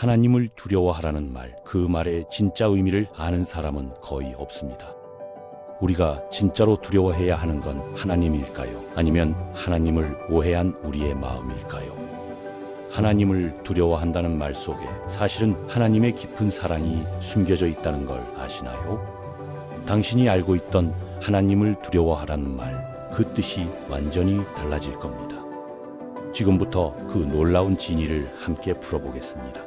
하나님을 두려워하라는 말, 그 말의 진짜 의미를 아는 사람은 거의 없습니다. 우리가 진짜로 두려워해야 하는 건 하나님일까요? 아니면 하나님을 오해한 우리의 마음일까요? 하나님을 두려워한다는 말 속에 사실은 하나님의 깊은 사랑이 숨겨져 있다는 걸 아시나요? 당신이 알고 있던 하나님을 두려워하라는 말, 그 뜻이 완전히 달라질 겁니다. 지금부터 그 놀라운 진리를 함께 풀어보겠습니다.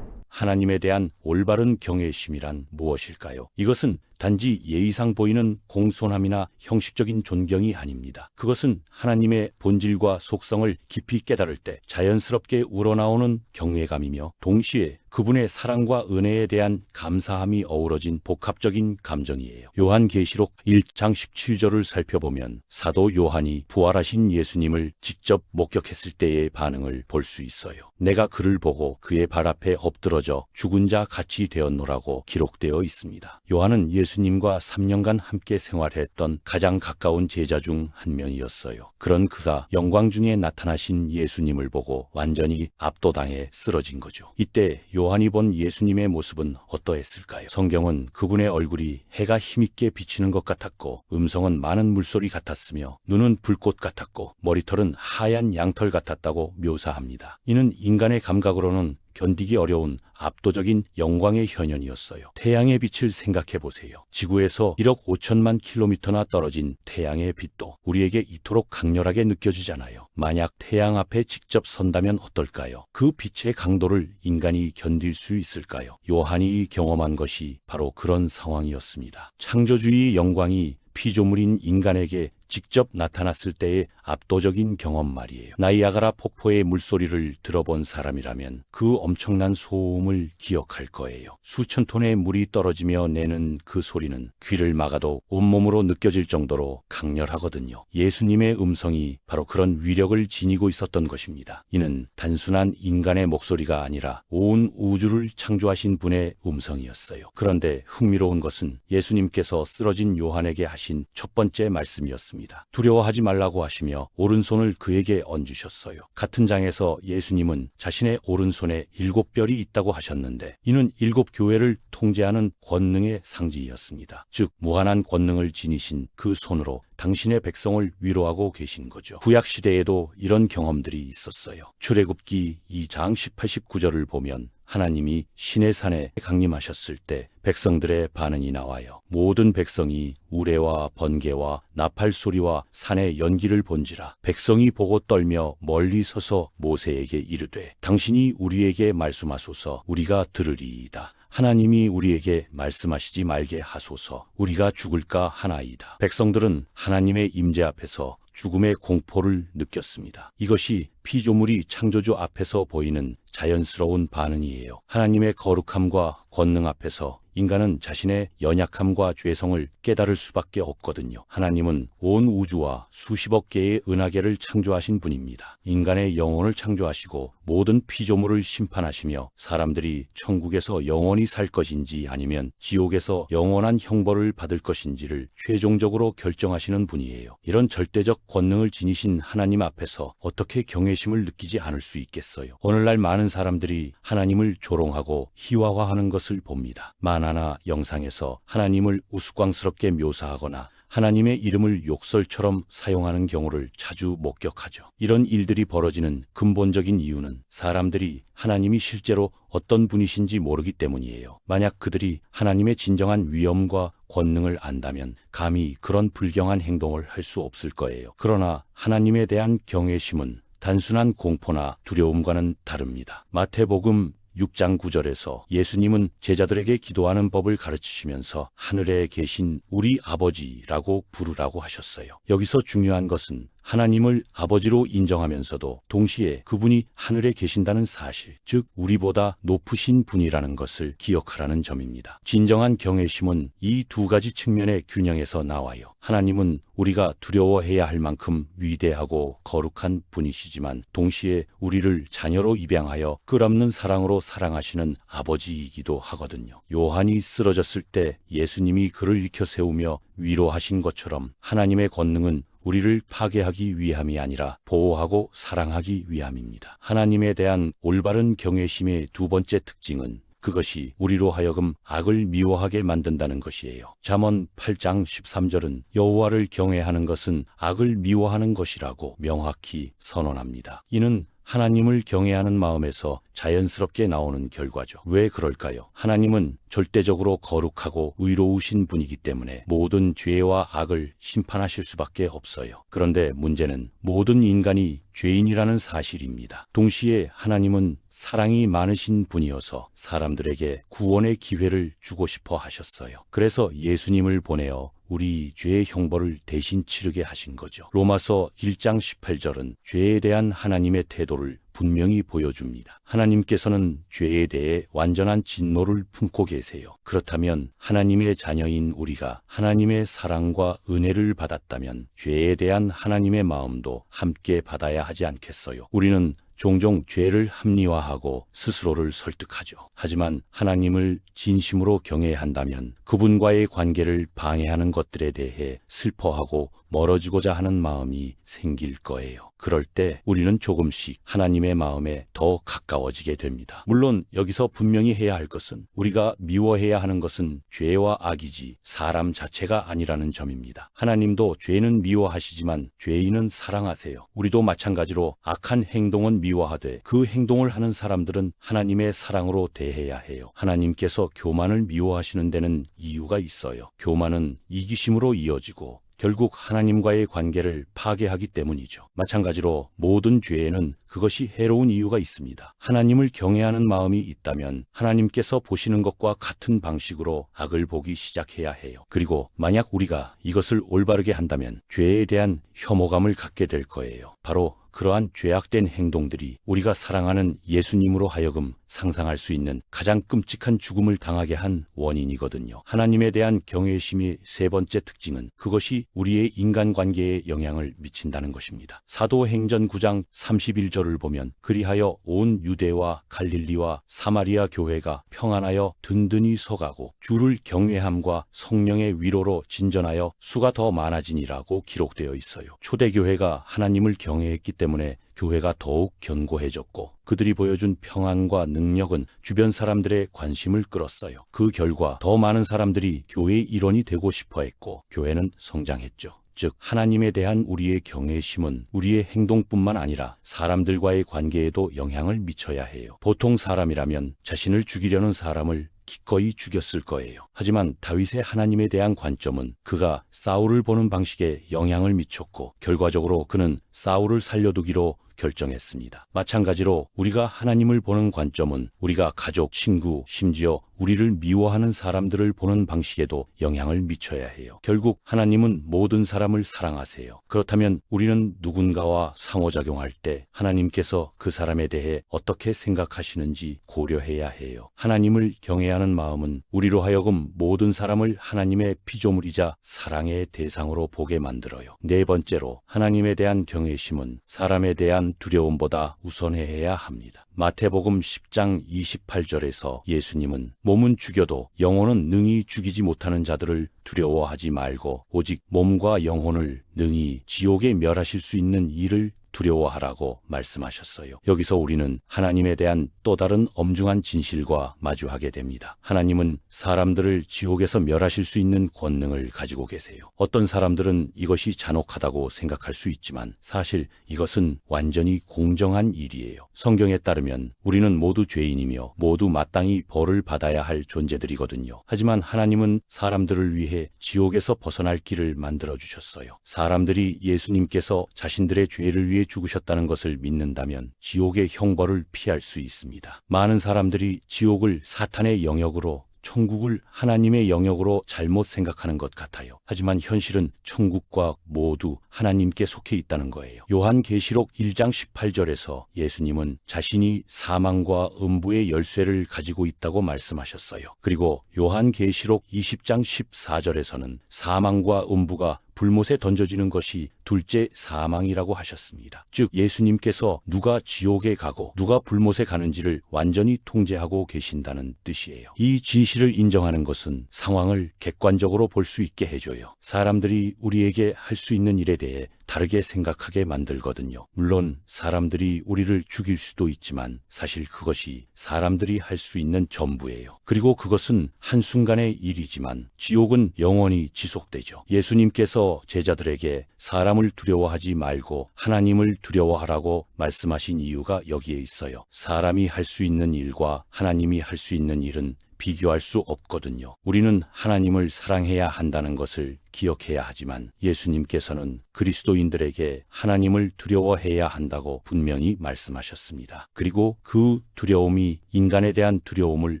하나님에 대한 올바른 경외심이란 무엇일까요? 이것은 단지 예의상 보이는 공손함이나 형식적인 존경이 아닙니다. 그것은 하나님의 본질과 속성을 깊이 깨달을 때 자연스럽게 우러나오는 경외감이며 동시에 그분의 사랑과 은혜에 대한 감사함이 어우러진 복합적인 감정이에요. 요한계시록 1장 17절을 살펴보면 사도 요한이 부활하신 예수님을 직접 목격했을 때의 반응을 볼 수 있어요. 내가 그를 보고 그의 발 앞에 엎드러져 죽은 자 같이 되었노라고 기록되어 있습니다. 요한은 예수님과 3년간 함께 생활했던 가장 가까운 제자 중 한 명이었어요. 그런 그가 영광 중에 나타나신 예수님을 보고 완전히 압도당해 쓰러진 거죠. 이때 요한이 본 예수님의 모습은 어떠했을까요? 성경은 그분의 얼굴이 해가 힘있게 비치는 것 같았고 음성은 많은 물소리 같았으며 눈은 불꽃 같았고 머리털은 하얀 양털 같았다고 묘사합니다. 이는 인간의 감각으로는 견디기 어려운 압도적인 영광의 현현이었어요. 태양의 빛을 생각해 보세요. 지구에서 1억 5천만 킬로미터나 떨어진 태양의 빛도 우리에게 이토록 강렬하게 느껴지잖아요. 만약 태양 앞에 직접 선다면 어떨까요? 그 빛의 강도를 인간이 견딜 수 있을까요? 요한이 경험한 것이 바로 그런 상황이었습니다. 창조주의 영광이 피조물인 인간에게 직접 나타났을 때의 압도적인 경험 말이에요. 나이아가라 폭포의 물소리를 들어본 사람이라면 그 엄청난 소음을 기억할 거예요. 수천 톤의 물이 떨어지며 내는 그 소리는 귀를 막아도 온몸으로 느껴질 정도로 강렬하거든요. 예수님의 음성이 바로 그런 위력을 지니고 있었던 것입니다. 이는 단순한 인간의 목소리가 아니라 온 우주를 창조하신 분의 음성이었어요. 그런데 흥미로운 것은 예수님께서 쓰러진 요한에게 하신 첫 번째 말씀이었습니다. 두려워하지 말라고 하시며 오른손을 그에게 얹으셨어요. 같은 장에서 예수님은 자신의 오른손에 7별이 있다고 하셨는데 이는 7교회를 통제하는 권능의 상징이었습니다. 즉 무한한 권능을 지니신 그 손으로 당신의 백성을 위로하고 계신 거죠. 구약시대에도 이런 경험들이 있었어요. 출애굽기 2장 18, 19절을 보면 하나님이 시내산에 강림하셨을 때 백성들의 반응이 나와요. 모든 백성이 우레와 번개와 나팔 소리와 산의 연기를 본지라 백성이 보고 떨며 멀리 서서 모세에게 이르되 당신이 우리에게 말씀하소서 우리가 들으리이다. 하나님이 우리에게 말씀하시지 말게 하소서 우리가 죽을까 하나이다. 백성들은 하나님의 임재 앞에서 죽음의 공포를 느꼈습니다. 이것이 피조물이 창조주 앞에서 보이는 자연스러운 반응이에요. 하나님의 거룩함과 권능 앞에서 인간은 자신의 연약함과 죄성을 깨달을 수밖에 없거든요. 하나님은 온 우주와 수십억 개의 은하계를 창조하신 분입니다. 인간의 영혼을 창조하시고 모든 피조물을 심판하시며 사람들이 천국에서 영원히 살 것인지 아니면 지옥에서 영원한 형벌을 받을 것인지를 최종적으로 결정하시는 분이에요. 이런 절대적 권능을 지니신 하나님 앞에서 어떻게 경외심을 느끼지 않을 수 있겠어요? 오늘날 많은 사람들이 하나님을 조롱하고 희화화하는 것을 봅니다. 만화나 영상에서 하나님을 우스꽝스럽게 묘사하거나 하나님의 이름을 욕설처럼 사용하는 경우를 자주 목격하죠. 이런 일들이 벌어지는 근본적인 이유는 사람들이 하나님이 실제로 어떤 분이신지 모르기 때문이에요. 만약 그들이 하나님의 진정한 위엄과 권능을 안다면 감히 그런 불경한 행동을 할 수 없을 거예요. 그러나 하나님에 대한 경외심은 단순한 공포나 두려움과는 다릅니다. 마태복음 6장 9절에서 예수님은 제자들에게 기도하는 법을 가르치시면서 하늘에 계신 우리 아버지라고 부르라고 하셨어요. 여기서 중요한 것은 하나님을 아버지로 인정하면서도 동시에 그분이 하늘에 계신다는 사실, 즉 우리보다 높으신 분이라는 것을 기억하라는 점입니다. 진정한 경외심은 이 두 가지 측면의 균형에서 나와요. 하나님은 우리가 두려워해야 할 만큼 위대하고 거룩한 분이시지만 동시에 우리를 자녀로 입양하여 끝없는 사랑으로 사랑하시는 아버지이기도 하거든요. 요한이 쓰러졌을 때 예수님이 그를 일으켜 세우며 위로하신 것처럼 하나님의 권능은 우리를 파괴하기 위함이 아니라 보호하고 사랑하기 위함입니다. 하나님에 대한 올바른 경외심의 두 번째 특징은 그것이 우리로 하여금 악을 미워하게 만든다는 것이에요. 잠언 8장 13절은 여호와를 경외하는 것은 악을 미워하는 것이라고 명확히 선언합니다. 이는 하나님을 경외하는 마음에서 자연스럽게 나오는 결과죠. 왜 그럴까요? 하나님은 절대적으로 거룩하고 의로우신 분이기 때문에 모든 죄와 악을 심판하실 수밖에 없어요. 그런데 문제는 모든 인간이 죄인이라는 사실입니다. 동시에 하나님은 사랑이 많으신 분이어서 사람들에게 구원의 기회를 주고 싶어 하셨어요. 그래서 예수님을 보내어 우리 죄의 형벌을 대신 치르게 하신 거죠. 로마서 1장 18절은 죄에 대한 하나님의 태도를 분명히 보여줍니다. 하나님께서는 죄에 대해 완전한 진노를 품고 계세요. 그렇다면 하나님의 자녀인 우리가 하나님의 사랑과 은혜를 받았다면 죄에 대한 하나님의 마음도 함께 받아야 하지 않겠어요? 우리는 종종 죄를 합리화하고 스스로를 설득하죠. 하지만 하나님을 진심으로 경외한다면 그분과의 관계를 방해하는 것들에 대해 슬퍼하고 멀어지고자 하는 마음이 생길 거예요. 그럴 때 우리는 조금씩 하나님의 마음에 더 가까워지게 됩니다. 물론 여기서 분명히 해야 할 것은 우리가 미워해야 하는 것은 죄와 악이지 사람 자체가 아니라는 점입니다. 하나님도 죄는 미워하시지만 죄인은 사랑하세요. 우리도 마찬가지로 악한 행동은 미워하되 그 행동을 하는 사람들은 하나님의 사랑으로 대해야 해요. 하나님께서 교만을 미워하시는 데는 이유가 있어요. 교만은 이기심으로 이어지고 결국 하나님과의 관계를 파괴하기 때문이죠. 마찬가지로 모든 죄에는 그것이 해로운 이유가 있습니다. 하나님을 경외하는 마음이 있다면 하나님께서 보시는 것과 같은 방식으로 악을 보기 시작해야 해요. 그리고 만약 우리가 이것을 올바르게 한다면 죄에 대한 혐오감을 갖게 될 거예요. 바로 그러한 죄악된 행동들이 우리가 사랑하는 예수님으로 하여금 상상할 수 있는 가장 끔찍한 죽음을 당하게 한 원인이거든요. 하나님에 대한 경외심의 세 번째 특징은 그것이 우리의 인간관계에 영향을 미친다는 것입니다. 사도행전 9장 31절을 보면 그리하여 온 유대와 갈릴리와 사마리아 교회가 평안하여 든든히 서가고 주를 경외함과 성령의 위로로 진전하여 수가 더 많아지니라고 기록되어 있어요. 초대교회가 하나님을 경외했기 때문에 교회가 더욱 견고해졌고 그들이 보여준 평안과 능력은 주변 사람들의 관심을 끌었어요. 그 결과 더 많은 사람들이 교회의 일원이 되고 싶어 했고 교회는 성장했죠. 즉 하나님에 대한 우리의 경외심은 우리의 행동뿐만 아니라 사람들과의 관계에도 영향을 미쳐야 해요. 보통 사람이라면 자신을 죽이려는 사람을 기꺼이 죽였을 거예요. 하지만 다윗의 하나님에 대한 관점은 그가 사울을 보는 방식에 영향을 미쳤고 결과적으로 그는 사울을 살려두기로 결정했습니다. 마찬가지로 우리가 하나님을 보는 관점은 우리가 가족, 친구, 심지어 우리를 미워하는 사람들을 보는 방식에도 영향을 미쳐야 해요. 결국 하나님은 모든 사람을 사랑하세요. 그렇다면 우리는 누군가와 상호작용할 때 하나님께서 그 사람에 대해 어떻게 생각하시는지 고려해야 해요. 하나님을 경외하는 마음은 우리로 하여금 모든 사람을 하나님의 피조물이자 사랑의 대상으로 보게 만들어요. 네 번째로 하나님에 대한 경외심은 사람에 대한 두려움보다 우선해야 합니다. 마태복음 10장 28절에서 예수님은 몸은 죽여도 영혼은 능히 죽이지 못하는 자들을 두려워하지 말고 오직 몸과 영혼을 능히 지옥에 멸하실 수 있는 이를 두려워하라고 말씀하셨어요. 여기서 우리는 하나님에 대한 또 다른 엄중한 진실과 마주하게 됩니다. 하나님은 사람들을 지옥에서 멸하실 수 있는 권능을 가지고 계세요. 어떤 사람들은 이것이 잔혹하다고 생각할 수 있지만 사실 이것은 완전히 공정한 일이에요. 성경에 따르면 우리는 모두 죄인이며 모두 마땅히 벌을 받아야 할 존재들이거든요. 하지만 하나님은 사람들을 위해 지옥에서 벗어날 길을 만들어주셨어요. 사람들이 예수님께서 자신들의 죄를 위해 죽으셨다는 것을 믿는다면 지옥의 형벌을 피할 수 있습니다. 많은 사람들이 지옥을 사탄의 영역으로 천국을 하나님의 영역으로 잘못 생각하는 것 같아요. 하지만 현실은 천국과 모두 하나님께 속해 있다는 거예요. 요한계시록 1장 18절에서 예수님은 자신이 사망과 음부의 열쇠를 가지고 있다고 말씀하셨어요. 그리고 요한계시록 20장 14절에서는 사망과 음부가 불못에 던져지는 것이 둘째 사망이라고 하셨습니다. 즉 예수님께서 누가 지옥에 가고 누가 불못에 가는지를 완전히 통제하고 계신다는 뜻이에요. 이 진실을 인정하는 것은 상황을 객관적으로 볼 수 있게 해줘요. 사람들이 우리에게 할 수 있는 일에 대해 다르게 생각하게 만들거든요. 물론 사람들이 우리를 죽일 수도 있지만 사실 그것이 사람들이 할 수 있는 전부예요. 그리고 그것은 한순간의 일이지만 지옥은 영원히 지속되죠. 예수님께서 제자들에게 사람을 두려워하지 말고 하나님을 두려워하라고 말씀하신 이유가 여기에 있어요. 사람이 할 수 있는 일과 하나님이 할 수 있는 일은 비교할 수 없거든요. 우리는 하나님을 사랑해야 한다는 것을 기억해야 하지만 예수님께서는 그리스도인들에게 하나님을 두려워해야 한다고 분명히 말씀하셨습니다. 그리고 그 두려움이 인간에 대한 두려움을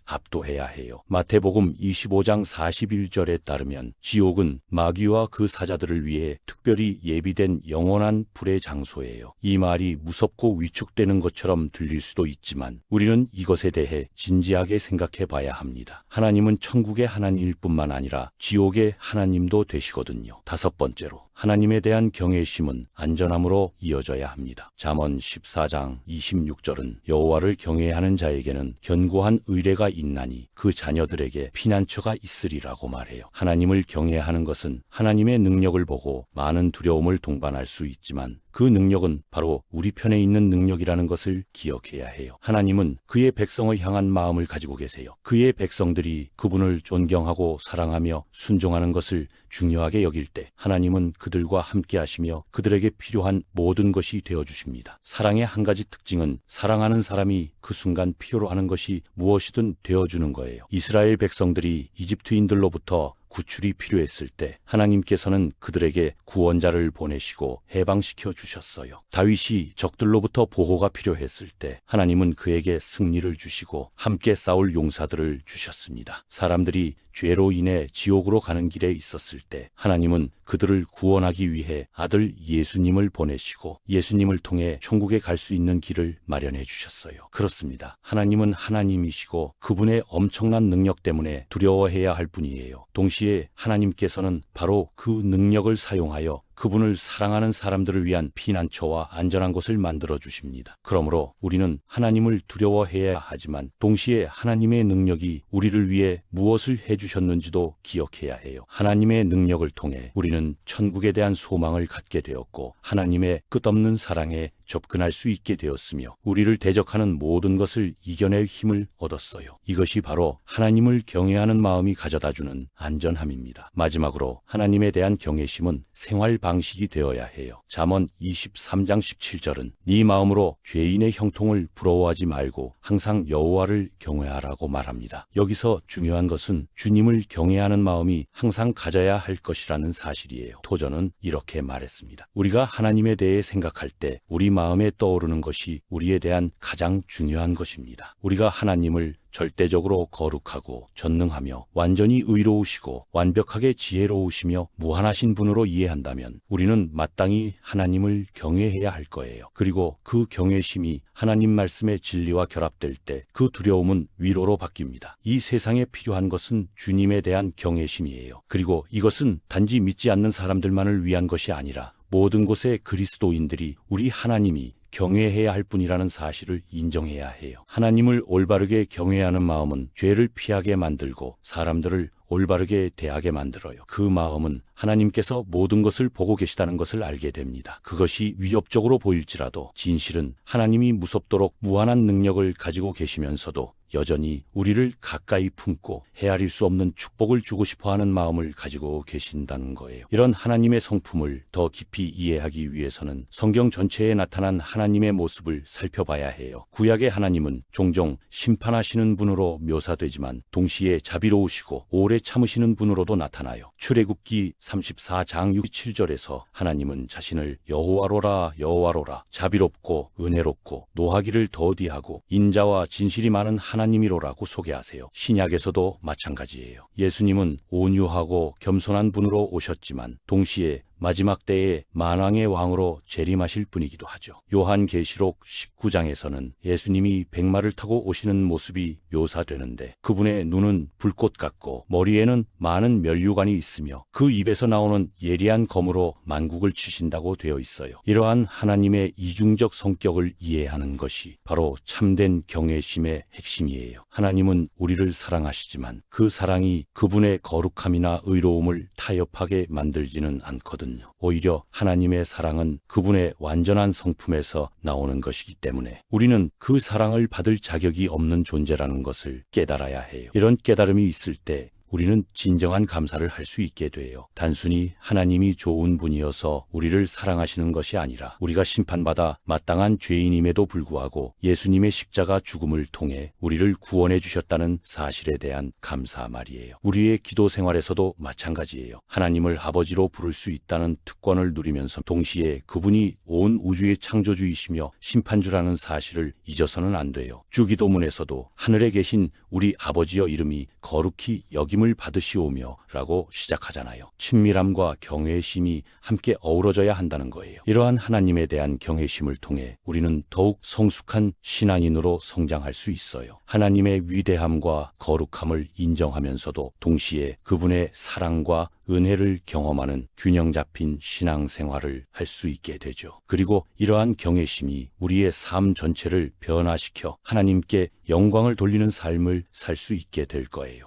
압도해야 해요. 마태복음 25장 41절에 따르면 지옥은 마귀와 그 사자들을 위해 특별히 예비된 영원한 불의 장소예요. 이 말이 무섭고 위축되는 것처럼 들릴 수도 있지만 우리는 이것에 대해 진지하게 생각해 봐야 합니다. 하나님은 천국의 하나님일 뿐만 아니라 지옥의 하나님도 되시거든요. 다섯 번째로 하나님에 대한 경외심은 안전함으로 이어져야 합니다. 잠언 14장 26절은 여호와를 경외하는 자에게는 견고한 의뢰가 있나니 그 자녀들에게 피난처가 있으리라고 말해요. 하나님을 경외하는 것은 하나님의 능력을 보고 많은 두려움을 동반할 수 있지만 그 능력은 바로 우리 편에 있는 능력이라는 것을 기억해야 해요. 하나님은 그의 백성을 향한 마음을 가지고 계세요. 그의 백성들이 그분을 존경하고 사랑하며 순종하는 것을 중요하게 여길 때 하나님은 그들과 함께 하시며 그들에게 필요한 모든 것이 되어주십니다. 사랑의 한 가지 특징은 사랑하는 사람이 그 순간 필요로 하는 것이 무엇이든 되어주는 거예요. 이스라엘 백성들이 이집트인들로부터 구출이 필요했을 때 하나님께서는 그들에게 구원자를 보내시고 해방시켜 주셨어요. 다윗이 적들로부터 보호가 필요했을 때 하나님은 그에게 승리를 주시고 함께 싸울 용사들을 주셨습니다. 사람들이 죄로 인해 지옥으로 가는 길에 있었을 때 하나님은 그들을 구원하기 위해 아들 예수님을 보내시고 예수님을 통해 천국에 갈 수 있는 길을 마련해 주셨어요. 그렇습니다. 하나님은 하나님이시고 그분의 엄청난 능력 때문에 두려워해야 할 뿐이에요. 동시에 하나님께서는 바로 그 능력을 사용하여 그분을 사랑하는 사람들을 위한 피난처와 안전한 곳을 만들어 주십니다. 그러므로 우리는 하나님을 두려워해야 하지만 동시에 하나님의 능력이 우리를 위해 무엇을 해주셨는지도 기억해야 해요. 하나님의 능력을 통해 우리는 천국에 대한 소망을 갖게 되었고 하나님의 끝없는 사랑에 접근할 수 있게 되었으며 우리를 대적하는 모든 것을 이겨낼 힘을 얻었어요. 이것이 바로 하나님을 경외하는 마음이 가져다주는 안전함입니다. 마지막으로 하나님에 대한 경외심은 생활 방식이 되어야 해요. 잠언 23장 17절은 네 마음으로 죄인의 형통을 부러워하지 말고 항상 여호와를 경외하라고 말합니다. 여기서 중요한 것은 주님을 경외하는 마음이 항상 가져야 할 것이라는 사실이에요. 토저는 이렇게 말했습니다. 우리가 하나님에 대해 생각할 때 우리 마음에 떠오르는 것이 우리에 대한 가장 중요한 것입니다. 우리가 하나님을 절대적으로 거룩하고 전능하며 완전히 의로우시고 완벽하게 지혜로우시며 무한하신 분으로 이해한다면 우리는 마땅히 하나님을 경외해야 할 거예요. 그리고 그 경외심이 하나님 말씀의 진리와 결합될 때 그 두려움은 위로로 바뀝니다. 이 세상에 필요한 것은 주님에 대한 경외심이에요. 그리고 이것은 단지 믿지 않는 사람들만을 위한 것이 아니라 모든 곳의 그리스도인들이 우리 하나님이 경외해야 할 뿐이라는 사실을 인정해야 해요. 하나님을 올바르게 경외하는 마음은 죄를 피하게 만들고 사람들을 올바르게 대하게 만들어요. 그 마음은 하나님께서 모든 것을 보고 계시다는 것을 알게 됩니다. 그것이 위협적으로 보일지라도 진실은 하나님이 무섭도록 무한한 능력을 가지고 계시면서도 여전히 우리를 가까이 품고 헤아릴 수 없는 축복을 주고 싶어하는 마음을 가지고 계신다는 거예요. 이런 하나님의 성품을 더 깊이 이해하기 위해서는 성경 전체에 나타난 하나님의 모습을 살펴봐야 해요. 구약의 하나님은 종종 심판하시는 분으로 묘사되지만 동시에 자비로우시고 오래 참으시는 분으로도 나타나요. 출애굽기 34장 67절에서 하나님은 자신을 여호와로라 여호와로라 자비롭고 은혜롭고 노하기를 더디하고 인자와 진실이 많은 하나님이로라고 소개하세요. 신약에서도 마찬가지예요. 예수님은 온유하고 겸손한 분으로 오셨지만 동시에 마지막 때에 만왕의 왕으로 재림하실 분이기도 하죠. 요한계시록 19장에서는 예수님이 백마를 타고 오시는 모습이 묘사되는데 그분의 눈은 불꽃 같고 머리에는 많은 면류관이 있으며 그 입에서 나오는 예리한 검으로 만국을 치신다고 되어 있어요. 이러한 하나님의 이중적 성격을 이해하는 것이 바로 참된 경외심의 핵심이에요. 하나님은 우리를 사랑하시지만 그 사랑이 그분의 거룩함이나 의로움을 타협하게 만들지는 않거든요. 오히려 하나님의 사랑은 그분의 완전한 성품에서 나오는 것이기 때문에 우리는 그 사랑을 받을 자격이 없는 존재라는 것을 깨달아야 해요. 이런 깨달음이 있을 때 우리는 진정한 감사를 할 수 있게 돼요. 단순히 하나님이 좋은 분이어서 우리를 사랑하시는 것이 아니라 우리가 심판받아 마땅한 죄인임에도 불구하고 예수님의 십자가 죽음을 통해 우리를 구원해 주셨다는 사실에 대한 감사 말이에요. 우리의 기도 생활에서도 마찬가지예요. 하나님을 아버지로 부를 수 있다는 특권을 누리면서 동시에 그분이 온 우주의 창조주이시며 심판주라는 사실을 잊어서는 안 돼요. 주기도문에서도 하늘에 계신 우리 아버지여 이름이 거룩히 여김을 받으시오며 라고 시작하잖아요. 친밀함과 경외심이 함께 어우러져야 한다는 거예요. 이러한 하나님에 대한 경외심을 통해 우리는 더욱 성숙한 신앙인으로 성장할 수 있어요. 하나님의 위대함과 거룩함을 인정하면서도 동시에 그분의 사랑과 은혜를 경험하는 균형 잡힌 신앙생활을 할 수 있게 되죠. 그리고 이러한 경외심이 우리의 삶 전체를 변화시켜 하나님께 영광을 돌리는 삶을 살 수 있게 될 거예요.